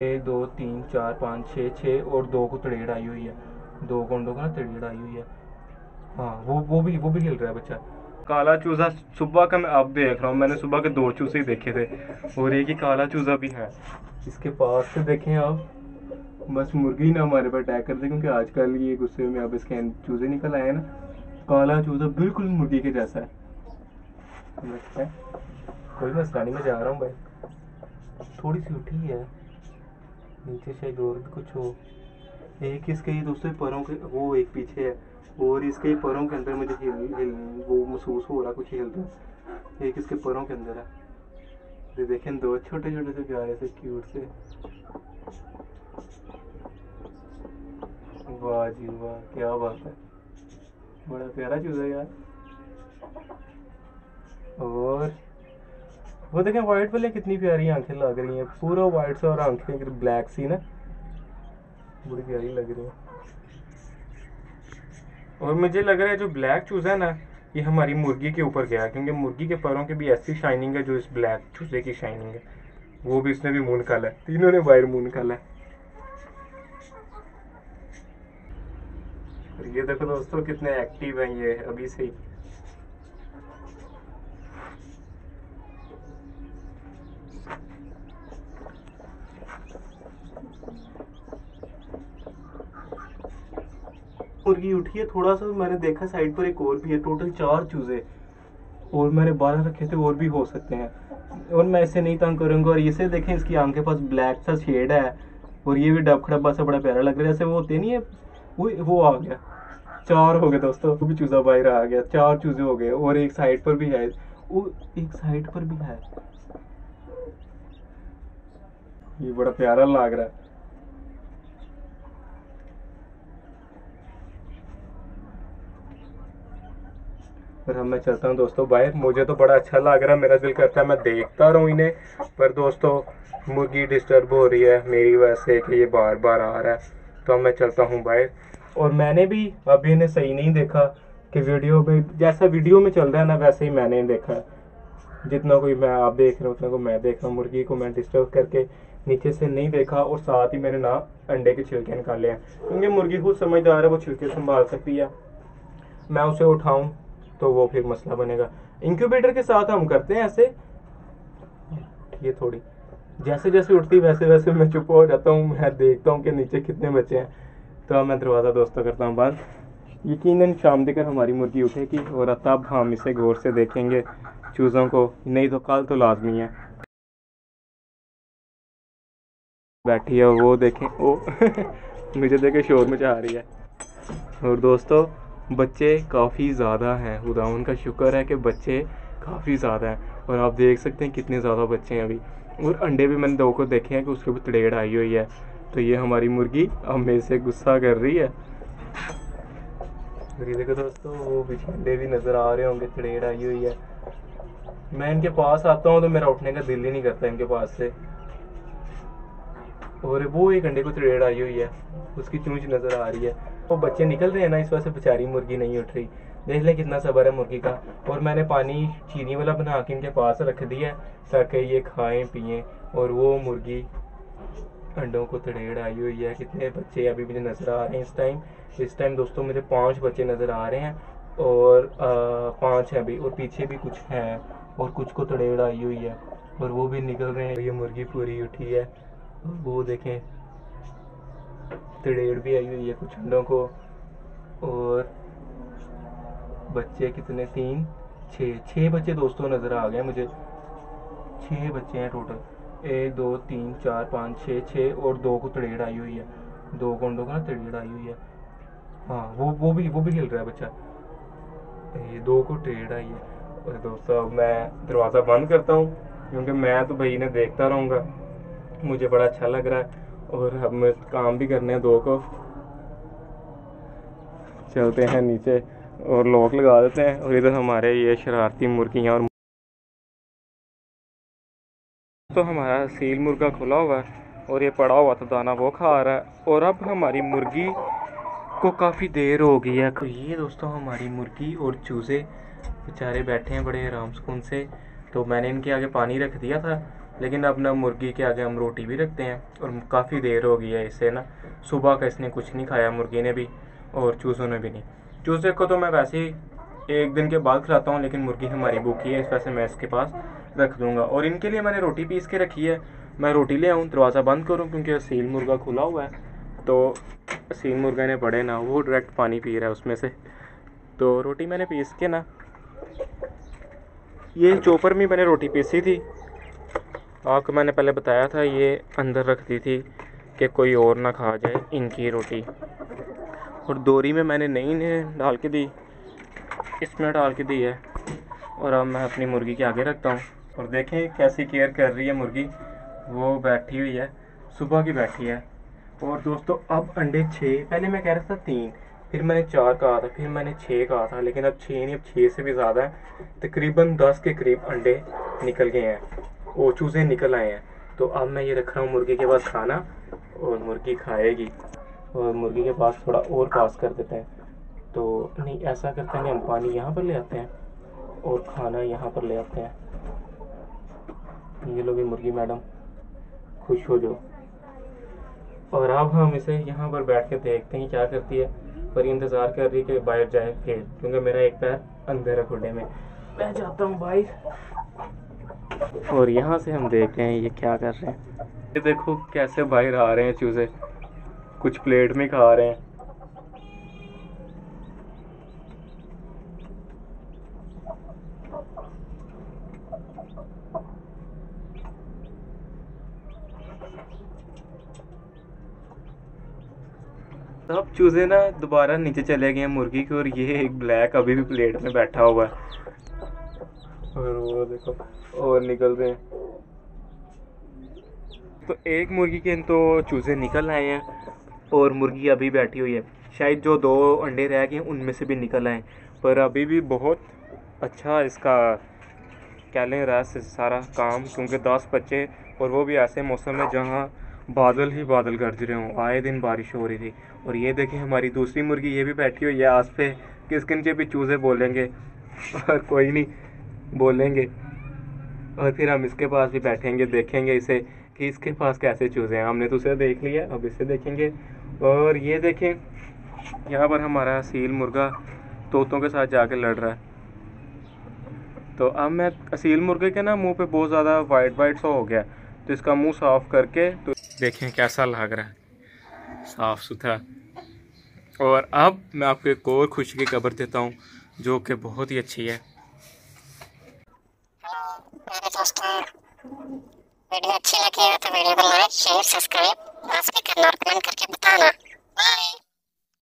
एक दो तीन चार पाँच छः, छः और दो को तड़ेड़ आई हुई है, दो कोंडों का ना तड़ेड़ आई हुई है। हाँ वो भी खेल रहा है बच्चा। काला चूजा सुबह का मैं अब देख रहा हूँ, मैंने सुबह के दो चूजे ही देखे थे और एक ही काला चूजा भी है इसके पास से। देखें आप, बस मुर्गी ना हमारे पर अटैक कर दे, क्योंकि आजकल ये गुस्से में अब इसके चूजे निकल आए हैं ना। काला चूजा बिल्कुल मुर्गी के जैसा है। कोई मसला नहीं, मैं जा रहा हूँ भाई। थोड़ी सी उठी है नीचे, शायद और भी कुछ हो। एक इसके ही दोस्तों पैरों के, वो एक पीछे है और इसके पैरों के अंदर मुझे हिल वो महसूस हो रहा, कुछ हिल रहा। एक इसके पैरों के अंदर है। ये देखें, दो छोटे छोटे से प्यारे से क्यूट से। वाह जी वाह, क्या बात है, बड़ा प्यारा चूजा यार। और वो देखें वाइट वाले, कितनी प्यारी आंखें लग रही हैं, पूरा वाइट सा और आंखें ब्लैक सी ना, बड़ी प्यारी लग रही है। और मुझे लग रहा है जो ब्लैक चूजा है ना, ये हमारी मुर्गी के ऊपर गया, क्योंकि मुर्गी के पैरों की भी ऐसी शाइनिंग है जो इस ब्लैक चूजे की शाइनिंग है। वो भी, इसने भी मून काला है, तीनों ने बाहर मून काला है। और ये देखो दोस्तों कितने एक्टिव हैं ये अभी से ही। मुर्गी उठी है, थोड़ा सा मैंने देखा साइड पर एक और भी है, टोटल 4 चूजे और मैंने 12 रखे थे, और भी हो सकते हैं। और मैं इसे नहीं तंग करूंगा। और इसे देखें, इसकी आंख के पास ब्लैक सा शेड है और ये भी डब खड़ब्बा सा बड़ा प्यारा लग रहा है, जैसे वो होते नहीं है। वो आ गया, 4 हो गए दोस्तों, वो भी चूजा बाहर आ गया, 4 चूजे हो गए। और एक साइड पर भी है, वो एक साइड पर भी है, ये बड़ा प्यारा लग रहा है। फिर हम मैं चलता हूँ दोस्तों बाहर, मुझे तो बड़ा अच्छा लग रहा है, मेरा दिल करता है मैं देखता रहूँ इन्हें। पर दोस्तों मुर्गी डिस्टर्ब हो रही है मेरी वजह से कि ये बार बार आ रहा है, तो मैं चलता हूँ बाहर। और मैंने भी अभी इन्हें सही नहीं देखा कि वीडियो में, जैसा वीडियो में चल रहा है ना वैसे ही मैंने देखा है। जितना कोई मैं आप देख रहे हो उतना को मैं देख रहा हूँ। मुर्गी को मैं डिस्टर्ब करके नीचे से नहीं देखा, और साथ ही मैंने ना अंडे के छिलके निकाले हैं, क्योंकि मुर्गी खुद समझदार है, वो छिलके संभाल सकती है। मैं उसे उठाऊं तो वो फिर मसला बनेगा। इंक्यूबेटर के साथ हम करते हैं ऐसे, ये थोड़ी जैसे जैसे उठती वैसे वैसे मैं चुप हो जाता हूँ, मैं देखता हूँ कि नीचे कितने बच्चे हैं। तो मैं दरवाज़ा दोस्तों करता हूँ बंद। यकीनन शाम देकर हमारी मुर्गी उठेगी और तब हम इसे गौर से देखेंगे चूज़ों को, नहीं तो कल तो लाजमी है। बैठी है वो देखें, ओ मुझे देखे शोर मचा रही है। और दोस्तों बच्चे काफ़ी ज़्यादा हैं, खुदा उनका शुक्र है कि बच्चे काफ़ी ज़्यादा हैं। और आप देख सकते हैं कितने ज़्यादा बच्चे हैं अभी। और अंडे भी मैंने दो को देखे हैं कि उसके ऊपर तड़ेड़ आई हुई है। तो ये हमारी मुर्गी अब मेरे से गुस्सा कर रही है। और ये देखो दोस्तों, वो पीछे अंडे भी नज़र आ रहे होंगे, तड़ेड़ आई हुई है। मैं इनके पास आता हूँ तो मेरा उठने का दिल ही नहीं करता इनके पास से। और वो एक अंडे को तड़ेड़ आई हुई है, उसकी चूंच नज़र आ रही है। वो बच्चे निकल रहे हैं ना, इस वजह से बेचारी मुर्गी नहीं उठ रही। देख लें कितना सब्र है मुर्गी का। और मैंने पानी चीनी वाला बना के इनके पास रख दिया ताकि ये खाएं पिएं। और वो मुर्गी अंडों को तड़ेड़ आई हुई है। कितने बच्चे अभी मुझे नज़र आ रहे हैं इस टाइम दोस्तों मुझे 5 बच्चे नज़र आ रहे हैं। और 5 हैं अभी, और पीछे भी कुछ हैं, और कुछ को तड़ेड़ आई हुई है और वो भी निकल रहे हैं। ये मुर्गी पूरी उठी है, वो देखें तड़ेड़ भी आई हुई है कुछ अंडों को। और बच्चे कितने, 3 6 बच्चे दोस्तों नज़र आ गए मुझे। 6 बच्चे हैं टोटल, 1 2 3 4 5 6, 6 और 2 को तड़ेड़ आई हुई है, 2 कोंडों का ना तड़ेड़ आई हुई है। हाँ वो भी खेल रहा है बच्चा, ये 2 को तड़ेड़ आई है। और दोस्तों अब मैं दरवाज़ा बंद करता हूँ, क्योंकि मैं तो भाई इन्हें देखता रहूँगा, मुझे बड़ा अच्छा लग रहा है। और हम काम भी करने हैं 2 को। चलते हैं नीचे और लॉक लगा देते हैं। और इधर हमारे ये शरारती मुर्गियाँ, और तो हमारा सील मुर्गा खुला हुआ है और ये पड़ा हुआ था दाना वो खा रहा है। और अब हमारी मुर्गी को काफ़ी देर हो गई है। तो ये दोस्तों हमारी मुर्गी और चूज़े बेचारे बैठे हैं बड़े आराम सुकून से। तो मैंने इनके आगे पानी रख दिया था लेकिन अब ना मुर्गी के आगे हम रोटी भी रखते हैं, और काफ़ी देर हो गई है इसे ना। सुबह का इसने कुछ नहीं खाया, मुर्गी ने भी और चूज़ों ने भी नहीं। चूज़े को तो मैं वैसे ही एक दिन के बाद खिलाता हूँ, लेकिन मुर्गी हमारी भूखी है, इस वजह से मैं इसके पास रख दूँगा। और इनके लिए मैंने रोटी पीस के रखी है। मैं रोटी ले आऊँ, दरवाज़ा बंद करूँ क्योंकि असील मुर्गा खुला हुआ है, तो असील मुर्गा ने पड़े ना, वो डायरेक्ट पानी पी रहा है उसमें से। तो रोटी मैंने पीस के ना, ये चॉपर में मैंने रोटी पीसी थी। आपको मैंने पहले बताया था ये अंदर रख दी थी कि कोई और ना खा जाए इनकी रोटी। और दोरी में मैंने नहीं डाल के दी, इसमें डाल के दी है। और अब मैं अपनी मुर्गी के आगे रखता हूँ, और देखें कैसी केयर कर रही है मुर्गी। वो बैठी हुई है, सुबह की बैठी है। और दोस्तों अब अंडे 6, पहले मैं कह रहा था 3, फिर मैंने 4 कहा था, फिर मैंने 6 कहा था, लेकिन अब 6 नहीं, अब 6 से भी ज़्यादा है। तकरीबन 10 के करीब अंडे निकल गए हैं, वो चूज़े निकल आए हैं। तो अब मैं ये रख रहा हूँ मुर्गी के पास खाना, और मुर्गी खाएगी। और मुर्गी के पास थोड़ा और पास कर देते हैं, तो नहीं ऐसा करते हैं, हम पानी यहाँ पर ले आते हैं और खाना यहाँ पर ले आते हैं। ये लो भी मुर्गी मैडम, खुश हो जाओ। और अब हम इसे यहाँ पर बैठ के देखते हैं क्या करती है, पर इंतज़ार कर रही है कि बाहर जाए फिर, क्योंकि मेरा एक पैर अंदर है खुले में। मैं जाता हूँ बाहर, और यहाँ से हम देख रहे हैं ये क्या कर रहे हैं। ये देखो कैसे बाहर आ रहे हैं चूज़े, कुछ प्लेट में खा रहे हैं। अब चूज़े ना दोबारा नीचे चले गए हैं मुर्गी की, और ये एक ब्लैक अभी भी प्लेट में बैठा हुआ है। और वो देखो और निकल रहे हैं। तो एक मुर्गी के तो चूज़े निकल आए हैं, और मुर्गी अभी बैठी हुई है। शायद जो 2 अंडे रह गए उनमें से भी निकल आए, पर अभी भी बहुत अच्छा इसका क्या लें रहा है सारा काम, क्योंकि 10 बच्चे, और वो भी ऐसे मौसम में जहाँ बादल ही बादल गरज रहे हों, आए दिन बारिश हो रही थी। और ये देखें हमारी दूसरी मुर्गी, ये भी बैठी हुई है आस पे, कि इसके नीचे भी चूज़े बोलेंगे, और कोई नहीं बोलेंगे। और फिर हम इसके पास भी बैठेंगे, देखेंगे इसे कि इसके पास कैसे चूज़े हैं। हमने तो उसे देख लिया, अब इसे देखेंगे। और ये देखें यहाँ पर हमारा असील मुर्गा तोतों के साथ जाके लड़ रहा है। तो अब मैं असील मुर्गे के ना मुंह पे बहुत ज़्यादा वाइट वाइट सा हो गया, तो इसका मुंह साफ़ करके तो देखें कैसा लग रहा है, साफ़ सुथरा। और अब मैं आपको एक और खुशी की खबर देता हूँ, जो कि बहुत ही अच्छी है। मेरे दोस्तों, वीडियो अच्छी लगी हो तो वीडियो को लाइक शेयर सब्सक्राइब भी करना और कमेंट करके बताना।